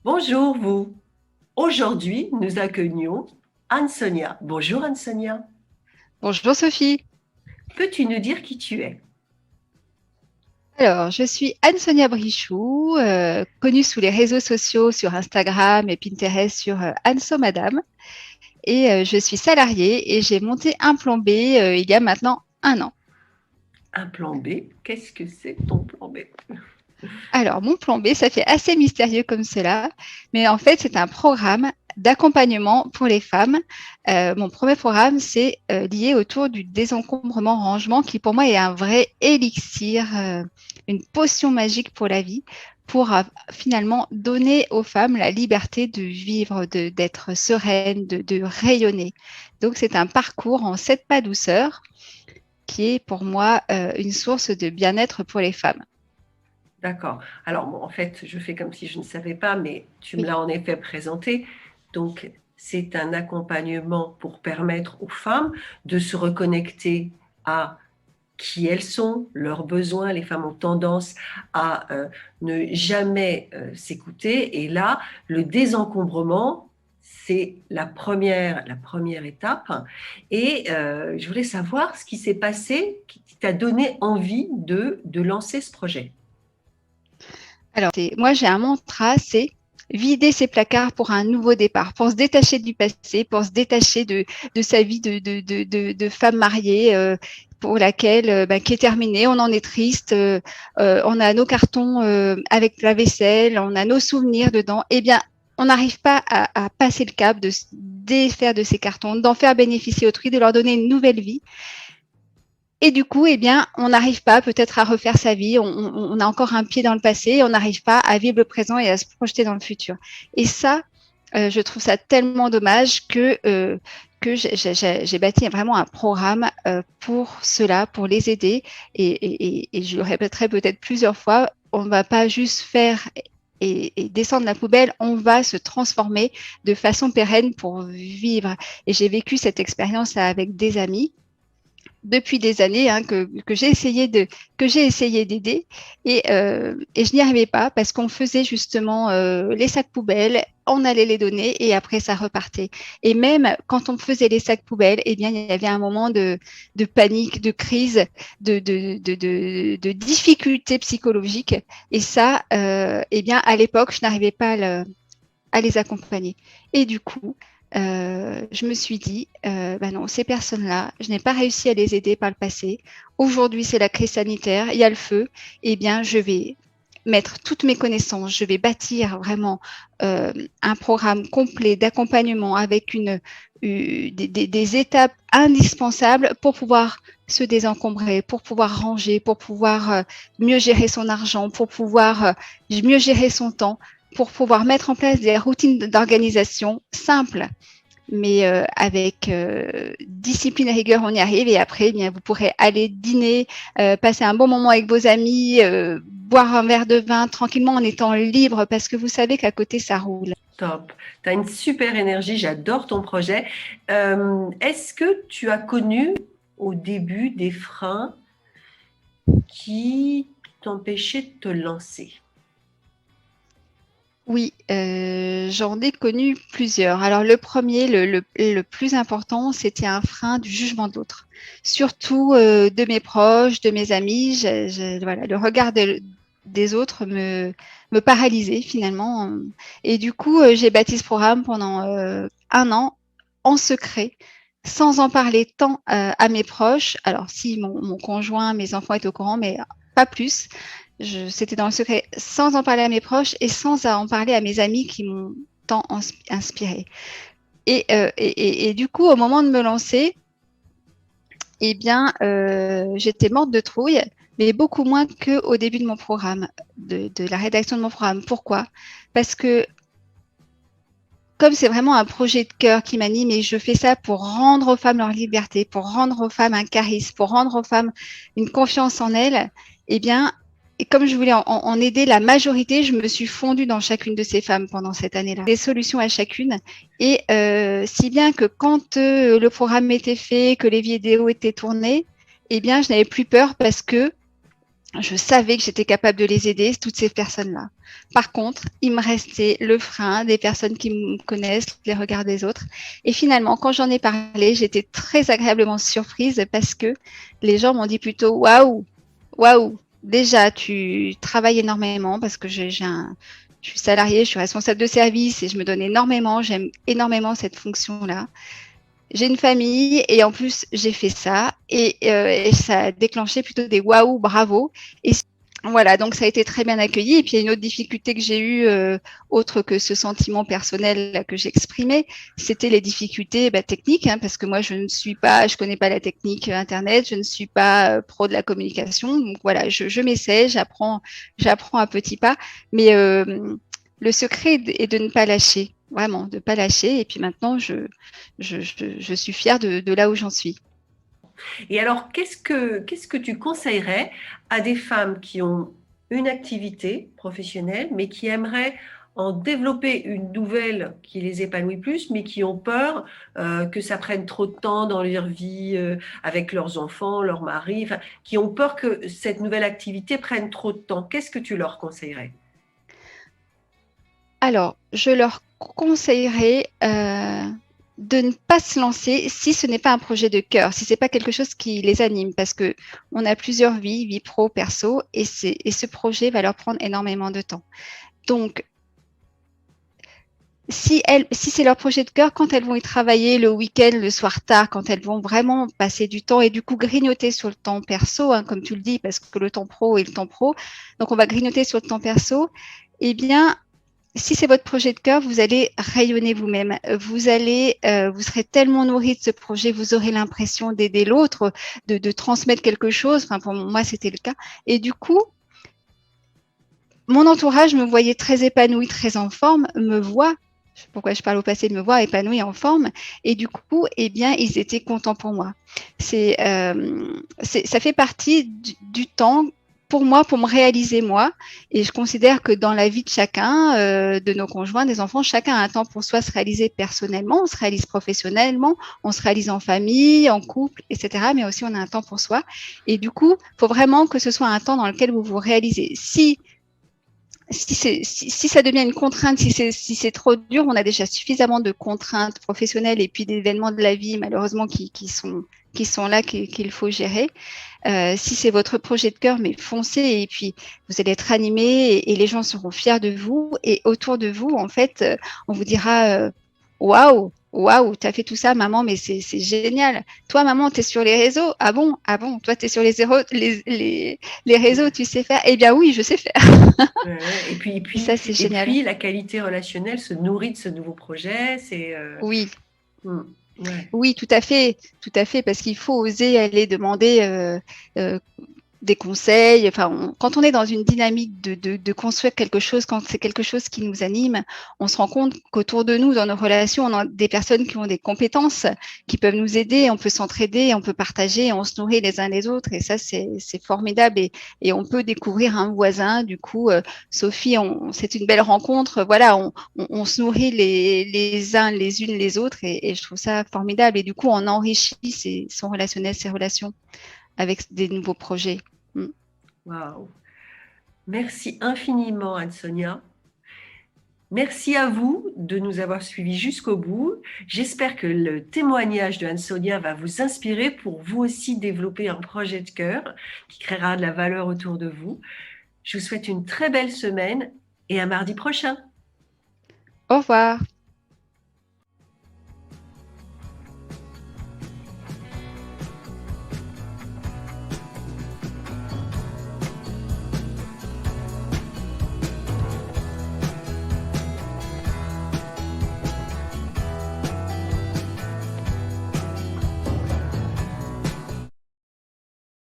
Bonjour vous. Aujourd'hui, nous accueillons Anne-Sonia. Bonjour Anne-Sonia. Bonjour Sophie. Peux-tu nous dire qui tu es? Alors, je suis Anne-Sonia Brichoux, connue sous les réseaux sociaux sur Instagram et Pinterest sur Anso Madame. Et je suis salariée et j'ai monté un plan B il y a maintenant un an. Un plan B. Qu'est-ce que c'est ton plan B? Alors, mon plan B, ça fait assez mystérieux comme cela, mais en fait, c'est un programme d'accompagnement pour les femmes. Mon premier programme, c'est lié autour du désencombrement-rangement, qui pour moi est un vrai élixir, une potion magique pour la vie, pour finalement donner aux femmes la liberté de vivre, d'être sereine, de rayonner. Donc, c'est un parcours en 7 pas douceur qui est pour moi une source de bien-être pour les femmes. D'accord. Alors, bon, en fait, je fais comme si je ne savais pas, mais tu me Oui. l'as en effet présenté. Donc, c'est un accompagnement pour permettre aux femmes de se reconnecter à qui elles sont, leurs besoins. Les femmes ont tendance à ne jamais s'écouter. Et là, le désencombrement, c'est la première étape. Et je voulais savoir ce qui s'est passé, qui t'a donné envie de lancer ce projet. Alors, moi, j'ai un mantra, c'est vider ses placards pour un nouveau départ, pour se détacher du passé, pour se détacher de sa vie de femme mariée pour laquelle, qui est terminée. On en est triste, on a nos cartons avec la vaisselle, on a nos souvenirs dedans. Eh bien, on n'arrive pas à passer le cap de se défaire de ces cartons, d'en faire bénéficier autrui, de leur donner une nouvelle vie. Et du coup, eh bien, on n'arrive pas peut-être à refaire sa vie, on a encore un pied dans le passé, on n'arrive pas à vivre le présent et à se projeter dans le futur. Et ça, je trouve ça tellement dommage que j'ai bâti vraiment un programme pour cela, pour les aider. Et je le répéterai peut-être plusieurs fois, on ne va pas juste faire et descendre la poubelle, on va se transformer de façon pérenne pour vivre. Et j'ai vécu cette expérience avec des amis depuis des années que j'ai essayé d'aider et je n'y arrivais pas parce qu'on faisait justement les sacs poubelles, on allait les donner et après ça repartait. Et même quand on faisait les sacs poubelles, eh bien il y avait un moment de panique, de crise, de difficulté psychologique et ça, eh bien à l'époque je n'arrivais pas à les accompagner. Et du coup, je me suis dit, bah non, ces personnes-là, je n'ai pas réussi à les aider par le passé. Aujourd'hui, c'est la crise sanitaire, il y a le feu. Eh bien, je vais mettre toutes mes connaissances, je vais bâtir vraiment un programme complet d'accompagnement avec des étapes indispensables pour pouvoir se désencombrer, pour pouvoir ranger, pour pouvoir mieux gérer son argent, pour pouvoir mieux gérer son temps, pour pouvoir mettre en place des routines d'organisation simples, mais avec discipline et rigueur, on y arrive. Et après, eh bien, vous pourrez aller dîner, passer un bon moment avec vos amis, boire un verre de vin tranquillement en étant libre, parce que vous savez qu'à côté, ça roule. Top. Tu as une super énergie, j'adore ton projet. Est-ce que tu as connu au début des freins qui t'empêchaient de te lancer? Oui, j'en ai connu plusieurs. Alors le premier, le plus important, c'était un frein du jugement de l'autre. Surtout de mes proches, de mes amis. Voilà, le regard des autres me paralysait finalement. Et du coup, j'ai bâti ce programme pendant un an en secret, sans en parler tant à mes proches. Alors si mon conjoint, mes enfants étaient au courant, mais pas plus. C'était dans le secret, sans en parler à mes proches et sans en parler à mes amis qui m'ont tant inspiré. Et du coup, au moment de me lancer, eh bien, j'étais morte de trouille, mais beaucoup moins qu'au début de mon programme, de la rédaction de mon programme. Pourquoi? Parce que comme c'est vraiment un projet de cœur qui m'anime et je fais ça pour rendre aux femmes leur liberté, pour rendre aux femmes un charisme, pour rendre aux femmes une confiance en elles, eh bien, et comme je voulais en aider la majorité, je me suis fondue dans chacune de ces femmes pendant cette année-là. Des solutions à chacune. Et si bien que quand le programme était fait, que les vidéos étaient tournées, eh bien, je n'avais plus peur parce que Je savais que j'étais capable de les aider, toutes ces personnes-là. Par contre, il me restait le frein des personnes qui me connaissent, les regards des autres. Et finalement, quand j'en ai parlé, j'étais très agréablement surprise parce que les gens m'ont dit plutôt waouh, waouh, déjà tu travailles énormément parce que je suis salariée, je suis responsable de service et je me donne énormément, j'aime énormément cette fonction-là. J'ai une famille et en plus j'ai fait ça et ça a déclenché plutôt des waouh, bravo. Et voilà, donc ça a été très bien accueilli. Et puis il y a une autre difficulté que j'ai eue, autre que ce sentiment personnel là, que j'exprimais, c'était les difficultés techniques, hein, parce que moi je connais pas la technique Internet, je ne suis pas pro de la communication. Donc voilà, je m'essaie, j'apprends à petits pas, mais le secret est de ne pas lâcher, vraiment, de ne pas lâcher. Et puis maintenant, je suis fière de là où j'en suis. Et alors, qu'est-ce que tu conseillerais à des femmes qui ont une activité professionnelle, mais qui aimeraient en développer une nouvelle qui les épanouit plus, mais qui ont peur que ça prenne trop de temps dans leur vie avec leurs enfants, leur mari, enfin, qui ont peur que cette nouvelle activité prenne trop de temps. Qu'est-ce que tu leur conseillerais? Alors, je leur conseillerais de ne pas se lancer si ce n'est pas un projet de cœur, si ce n'est pas quelque chose qui les anime, parce que on a plusieurs vies, vie pro, perso, et ce projet va leur prendre énormément de temps. Donc, si c'est leur projet de cœur, quand elles vont y travailler le week-end, le soir tard, quand elles vont vraiment passer du temps et du coup grignoter sur le temps perso, hein, comme tu le dis, parce que le temps pro est le temps pro, donc on va grignoter sur le temps perso, eh bien, si c'est votre projet de cœur, vous allez rayonner vous-même. Vous serez tellement nourri de ce projet, vous aurez l'impression d'aider l'autre, de transmettre quelque chose. Enfin, pour moi, c'était le cas. Et du coup, mon entourage me voyait très épanouie, très en forme, me voit. Pourquoi je parle au passé, de me voir épanouie, en forme. Et du coup, eh bien, ils étaient contents pour moi. Ça fait partie du temps pour moi, pour me réaliser moi. Et je considère que dans la vie de chacun, de nos conjoints, des enfants, chacun a un temps pour soi se réaliser personnellement, on se réalise professionnellement, on se réalise en famille, en couple, etc. Mais aussi, on a un temps pour soi. Et du coup, il faut vraiment que ce soit un temps dans lequel vous vous réalisez. Si ça devient une contrainte, si c'est trop dur, on a déjà suffisamment de contraintes professionnelles et puis d'événements de la vie, malheureusement, qui sont là, qu'il faut gérer. Si c'est votre projet de cœur, mais foncez et puis vous allez être animé et les gens seront fiers de vous. Et autour de vous, en fait, on vous dira waouh, waouh, tu as fait tout ça, maman, mais c'est génial. Toi, maman, tu es sur les réseaux. Ah bon, ah bon, toi, tu es sur les réseaux, tu sais faire. Eh bien oui, je sais faire. Ouais. Et ça, c'est Et génial. puis, la qualité relationnelle se nourrit de ce nouveau projet. Oui, Hmm, ouais. oui, tout à fait, parce qu'il faut oser aller demander euh, des conseils. Enfin, quand on est dans une dynamique de construire quelque chose, quand c'est quelque chose qui nous anime, on se rend compte qu'autour de nous, dans nos relations, on a des personnes qui ont des compétences, qui peuvent nous aider, on peut s'entraider, on peut partager, on se nourrit les uns les autres. Et ça, c'est formidable. Et on peut découvrir un voisin. Du coup, Sophie, c'est une belle rencontre. Voilà, on se nourrit les uns les unes les autres. Et je trouve ça formidable. Et du coup, on enrichit son relationnel, ses relations avec des nouveaux projets. Mm. Waouh. Merci infiniment, Anne-Sonia. Merci à vous de nous avoir suivis jusqu'au bout. J'espère que le témoignage de Anne-Sonia va vous inspirer pour vous aussi développer un projet de cœur qui créera de la valeur autour de vous. Je vous souhaite une très belle semaine et à mardi prochain. Au revoir.